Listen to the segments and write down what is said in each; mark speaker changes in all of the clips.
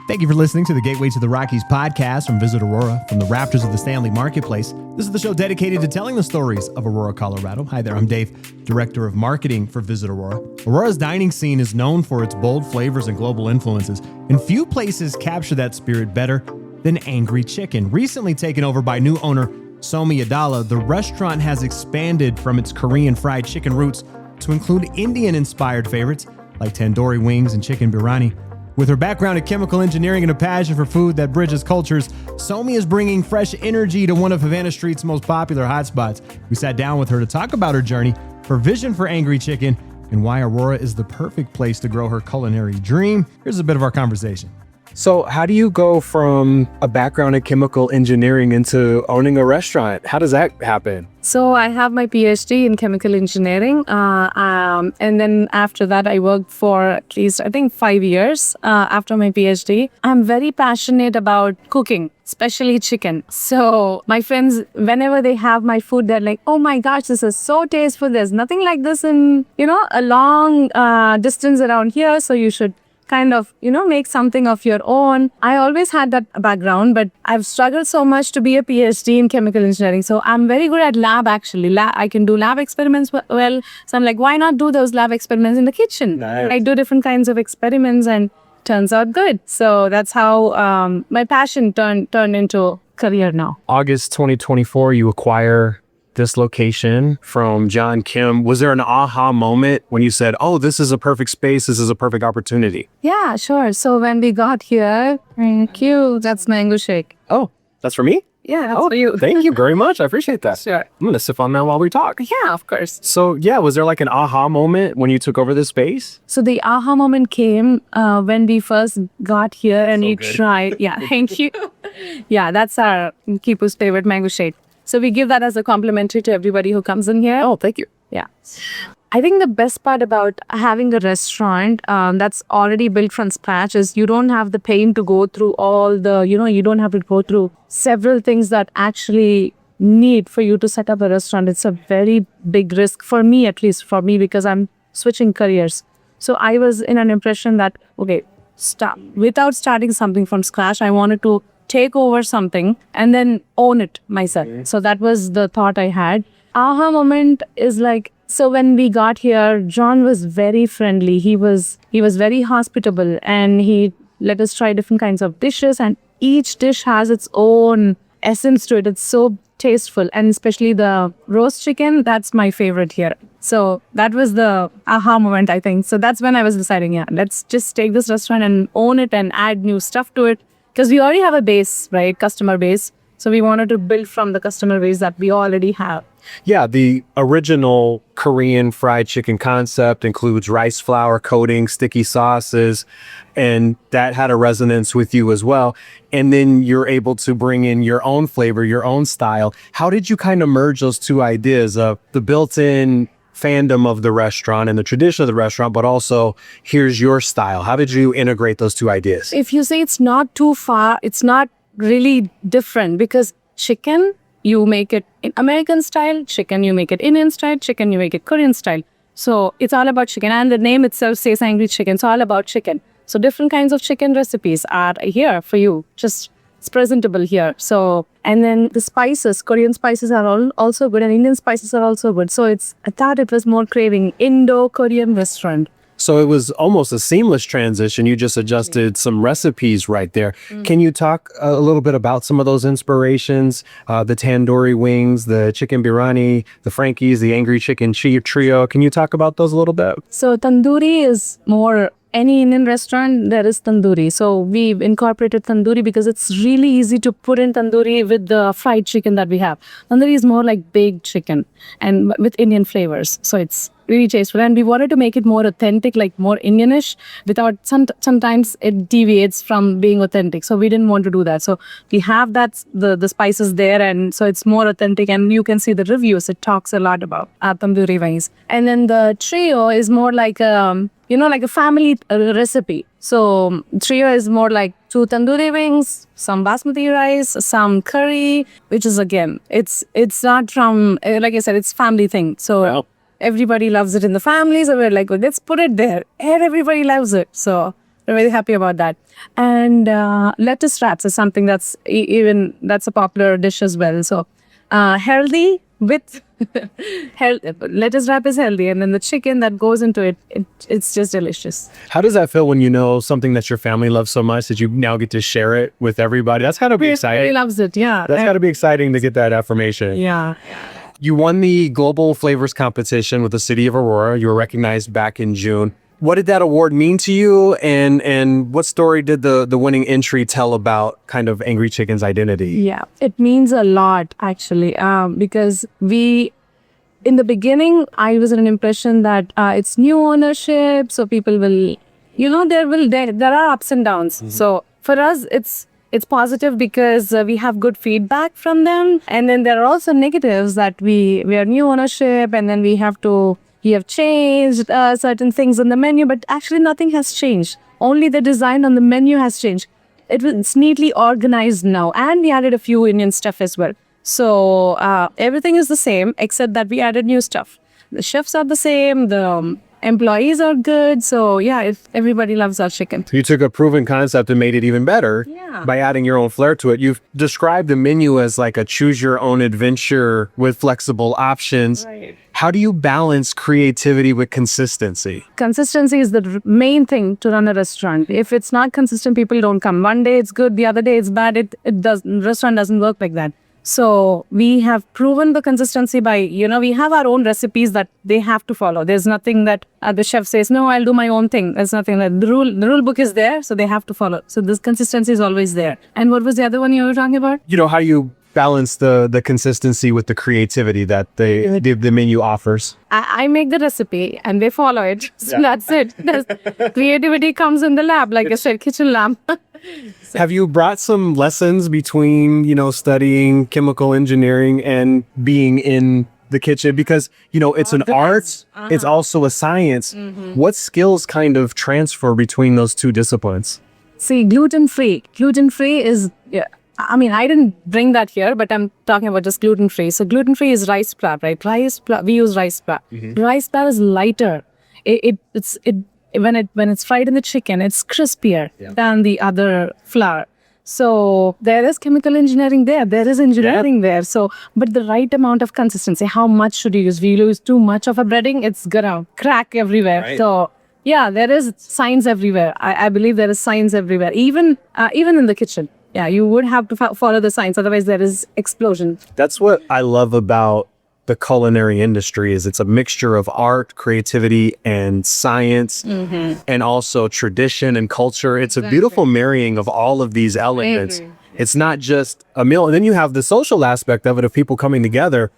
Speaker 1: Thank you for listening to the Gateway to the Rockies podcast from Visit Aurora, from the rafters of the Stanley Marketplace. This is the show dedicated to telling the stories of Aurora, Colorado. Hi there, I'm Dave, Director of Marketing for Visit Aurora. Aurora's dining scene is known for its bold flavors and global influences, and few places capture that spirit better than Angry Chicken. Recently taken over by new owner Somy Yadala, the restaurant has expanded from its Korean fried chicken roots to include Indian-inspired favorites like tandoori wings and chicken biryani. With her background in chemical engineering and a passion for food that bridges cultures, Somy is bringing fresh energy to one of Havana Street's most popular hotspots. We sat down with her to talk about her journey, her vision for Angry Chicken, and why Aurora is the perfect place to grow her culinary dream. Here's a bit of our conversation.
Speaker 2: So how do you go from a background in chemical engineering into owning a restaurant? How does that happen?
Speaker 3: So I have my PhD in chemical engineering. And then after that, I worked for at least, 5 years after my PhD. I'm very passionate about cooking, especially chicken. So my friends, whenever they have my food, they're like, oh my gosh, this is so tasteful. There's nothing like this in, a long distance around here. So you should kind of, make something of your own. I always had that background, but I've struggled so much to be a PhD in chemical engineering. So I'm very good at lab, actually. I can do lab experiments well. So I'm like, why not do those lab experiments in the kitchen?
Speaker 2: Nice.
Speaker 3: I do different kinds of experiments and turns out good. So that's how my passion turned into career now.
Speaker 2: August 2024, you acquire this location from John Kim. Was there an aha moment when you said, oh, this is a perfect space, this is a perfect opportunity?
Speaker 3: Yeah, sure. So when we got here, thank you. That's mango shake.
Speaker 2: Oh, that's for me?
Speaker 3: Yeah, that's for you.
Speaker 2: Thank you very much. I appreciate that.
Speaker 3: Sure.
Speaker 2: I'm going to sip on that while we talk.
Speaker 3: Yeah, of course.
Speaker 2: So was there like an aha moment when you took over this space?
Speaker 3: So the aha moment came when we first got here and we tried. Yeah, thank you. Yeah, that's our Kipu's favorite mango shake. So we give that as a complimentary to everybody who comes in here.
Speaker 2: Oh, thank you.
Speaker 3: Yeah. I think the best part about having a restaurant that's already built from scratch is you don't have the pain to go through all the, you don't have to go through several things that actually need for you to set up a restaurant. It's a very big risk for me, at least for me, because I'm switching careers. So I was in an impression that, without starting something from scratch, I wanted to take over something and then own it myself. So that was the thought I had. Aha moment is like, so when we got here, John was very friendly. He was very hospitable and he let us try different kinds of dishes, and each dish has its own essence to it. It's so tasteful, and especially the roast chicken, that's my favorite here. So that was the aha moment, I think. So that's when I was deciding, let's just take this restaurant and own it and add new stuff to it. Because we already have a base, right? Customer base. So we wanted to build from the customer base that we already have.
Speaker 2: Yeah, the original Korean fried chicken concept includes rice flour coating, sticky sauces, and that had a resonance with you as well. And then you're able to bring in your own flavor, your own style. How did you kind of merge those two ideas of the built-in fandom of the restaurant and the tradition of the restaurant, but also here's your style? How did you integrate those two ideas?
Speaker 3: If you say it's not too far, it's not really different, because chicken, you make it in American style, chicken, you make it Indian style, chicken, you make it Korean style. So it's all about chicken, and the name itself says Angry Chicken. It's all about chicken. So different kinds of chicken recipes are here for you. Just it's presentable here. So, and then the spices, Korean spices are also good, and Indian spices are also good. So I thought it was more craving Indo-Korean restaurant.
Speaker 2: So it was almost a seamless transition. You just adjusted some recipes right there. Can you talk a little bit about some of those inspirations? The tandoori wings, the chicken biryani, the Frankies, the Angry Chicken Trio. Can you talk about those a little bit?
Speaker 3: So tandoori is more, any Indian restaurant, there is tandoori. So we've incorporated tandoori because it's really easy to put in tandoori with the fried chicken that we have. Tandoori is more like baked chicken and with Indian flavors. So it's really tasteful, and we wanted to make it more authentic, like more Indianish, without sometimes it deviates from being authentic. So we didn't want to do that. So we have that the spices there, and so it's more authentic. And you can see the reviews; it talks a lot about tandoori wings. And then the trio is more like like a family recipe. So trio is more like 2 tandoori wings, some basmati rice, some curry, which is again, it's not from, like I said, it's family thing. So. Wow. Everybody loves it in the family, so we're like, well, let's put it there. And everybody loves it. So we're very happy about that. And lettuce wraps is something that's that's a popular dish as well. So healthy with lettuce wrap is healthy, and then the chicken that goes into it's just delicious.
Speaker 2: How does that feel when you know something that your family loves so much that you now get to share it with everybody? That's got to be exciting.
Speaker 3: Everybody loves it. Yeah,
Speaker 2: That's got to be exciting to get that affirmation.
Speaker 3: Yeah.
Speaker 2: You won the Global Flavors Competition with the City of Aurora. You were recognized back in June. What did that award mean to you, and what story did the winning entry tell about kind of Angry Chicken's identity?
Speaker 3: Yeah, it means a lot actually, because in the beginning, I was in an impression that it's new ownership, so people will, there are ups and downs. So for us, it's positive because we have good feedback from them, and then there are also negatives that we are new ownership, and then we have changed certain things on the menu, but actually nothing has changed. Only the design on the menu has changed. It's neatly organized now, and we added a few Indian stuff as well. So everything is the same except that we added new stuff. The chefs are the same, the employees are good. So yeah, everybody loves our chicken.
Speaker 2: You took a proven concept and made it even better by adding your own flair to it. You've described the menu as like a choose your own adventure with flexible options.
Speaker 3: Right.
Speaker 2: How do you balance creativity with consistency?
Speaker 3: Consistency is the main thing to run a restaurant. If it's not consistent, people don't come. One day it's good, the other day it's bad. Restaurant doesn't work like that. So we have proven the consistency by, we have our own recipes that they have to follow. There's nothing that the chef says, no, I'll do my own thing. There's nothing that the rule book is there, so they have to follow. So this consistency is always there. And what was the other one you were talking about?
Speaker 2: How you balance the consistency with the creativity that the menu offers.
Speaker 3: I make the recipe and they follow it. So that's it. Creativity comes in the lab, like I said, kitchen lab.
Speaker 2: Have you brought some lessons between, studying chemical engineering and being in the kitchen? Because, it's an art, it's also a science. What skills kind of transfer between those two disciplines?
Speaker 3: See, gluten-free. Gluten-free is, I didn't bring that here, but I'm talking about just gluten-free. So gluten-free is rice flour, right? We use rice flour. Rice flour is lighter. When it's fried in the chicken, it's crispier than the other flour. So there is chemical engineering there. There is engineering there. So, but the right amount of consistency. How much should you use? If you use too much of a breading, it's gonna crack everywhere. Right. So yeah, there is science everywhere. I believe there is science everywhere, even in the kitchen. Yeah, you would have to follow the science. Otherwise, there is explosion.
Speaker 2: That's what I love about the culinary industry is it's a mixture of art, creativity, and science, and also tradition and culture. It's a beautiful marrying of all of these elements. It's not just a meal. And then you have the social aspect of it, of people coming together.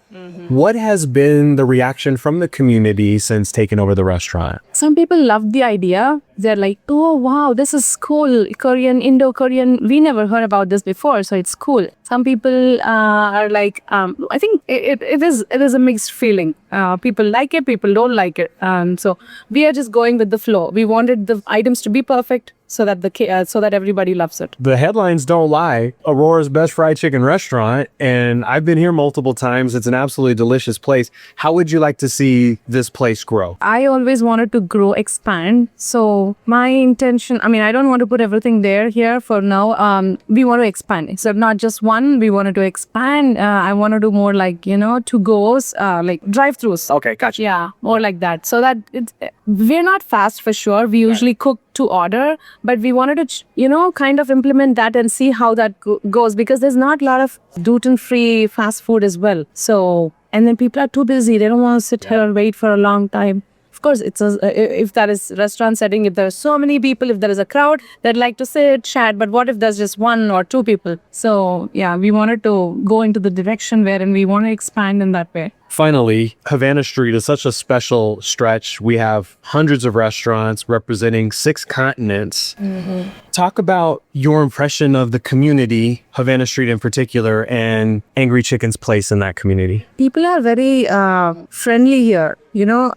Speaker 2: What has been the reaction from the community since taking over the restaurant?
Speaker 3: Some people love the idea. They're like, oh, wow, this is cool. Korean, Indo-Korean. We never heard about this before, so it's cool. Some people are like, I think it is a mixed feeling. People like it, people don't like it. So we are just going with the flow. We wanted the items to be perfect so that everybody loves it.
Speaker 2: The headlines don't lie. Aurora's best fried chicken restaurant, and I've been here multiple times. It's an absolutely delicious place. How would you like to see this place grow?
Speaker 3: I always wanted to grow, expand. So my intention, I don't want to put everything here for now. We want to expand. So not just one, we wanted to expand. I want to do more like, to-goes, like drive-thrus.
Speaker 2: Okay, gotcha.
Speaker 3: Yeah, more like that. So that we're not fast for sure. We usually cook to order, but we wanted to, kind of implement that and see how that goes, because there's not a lot of gluten-free fast food as well. So, and then people are too busy. They don't want to sit here and wait for a long time. Of course, if that is restaurant setting, if there are so many people, if there is a crowd, they'd like to sit, chat. But what if there's just one or two people? So yeah, we wanted to go into the direction wherein we want to expand in that way.
Speaker 2: Finally, Havana Street is such a special stretch. We have hundreds of restaurants representing 6 continents. Talk about your impression of the community, Havana Street in particular, and Angry Chicken's place in that community.
Speaker 3: People are very friendly here.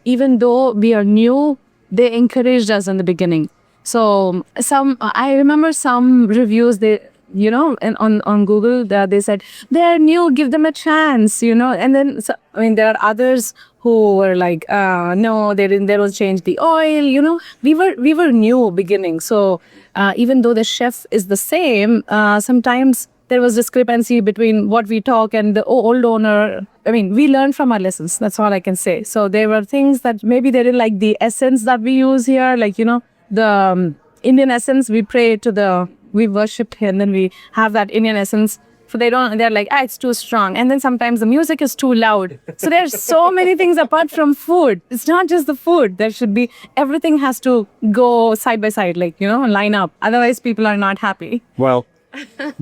Speaker 3: Even though we are new, they encouraged us in the beginning. So I remember some reviews, and on Google, they said, they're new, give them a chance, and then, there are others who were like, no, they don't change the oil. We were new beginning. So even though the chef is the same, sometimes there was discrepancy between what we talk and the old owner. I mean, we learned from our lessons. That's all I can say. So there were things that maybe they didn't like the essence that we use here. Like, the Indian essence, we worship and then we have that Indian essence. So they're like, it's too strong. And then sometimes the music is too loud. So there's so many things apart from food. It's not just the food. Everything has to go side by side, line up. Otherwise, people are not happy.
Speaker 2: Well,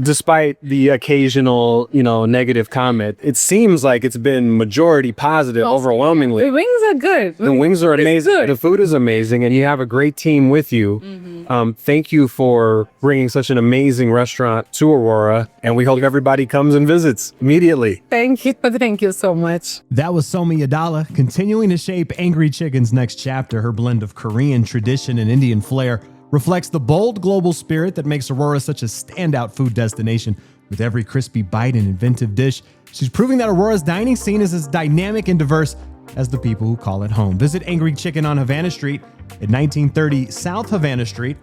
Speaker 2: despite the occasional, negative comment, it seems like it's been majority positive, overwhelmingly.
Speaker 3: The wings are good.
Speaker 2: The wings are amazing.
Speaker 3: Good.
Speaker 2: The food is amazing, and you have a great team with you. Thank you for bringing such an amazing restaurant to Aurora, and we hope everybody comes and visits immediately.
Speaker 3: Thank you. Thank you so much.
Speaker 1: That was Somy Yadala, continuing to shape Angry Chicken's next chapter. Her blend of Korean tradition and Indian flair reflects the bold global spirit that makes Aurora such a standout food destination. With every crispy bite and inventive dish, she's proving that Aurora's dining scene is as dynamic and diverse as the people who call it home. Visit Angry Chicken on Havana Street at 1930 South Havana Street,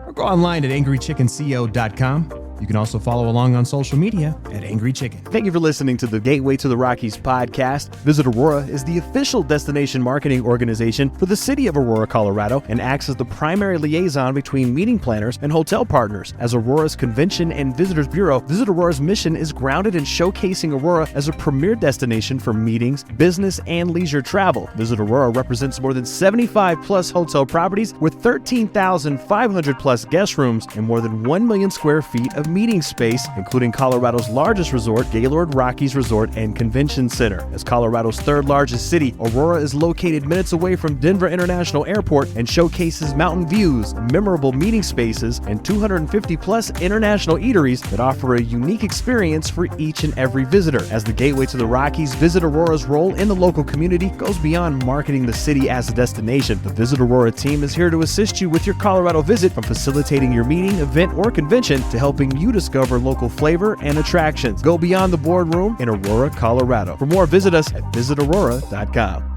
Speaker 1: or go online at angrychickenco.com. You can also follow along on social media at Angry Chicken. Thank you for listening to the Gateway to the Rockies podcast. Visit Aurora is the official destination marketing organization for the city of Aurora, Colorado, and acts as the primary liaison between meeting planners and hotel partners. As Aurora's Convention and Visitors Bureau, Visit Aurora's mission is grounded in showcasing Aurora as a premier destination for meetings, business, and leisure travel. Visit Aurora represents more than 75 plus hotel properties with 13,500 plus guest rooms and more than 1 million square feet of meeting space, including Colorado's largest resort, Gaylord Rockies Resort and Convention Center. As Colorado's third largest city, Aurora is located minutes away from Denver International Airport and showcases mountain views, memorable meeting spaces, and 250 plus international eateries that offer a unique experience for each and every visitor. As the gateway to the Rockies, Visit Aurora's role in the local community goes beyond marketing the city as a destination. The Visit Aurora team is here to assist you with your Colorado visit, from facilitating your meeting, event, or convention to helping you discover local flavor and attractions. Go beyond the boardroom in Aurora, Colorado. For more, visit us at visitaurora.com.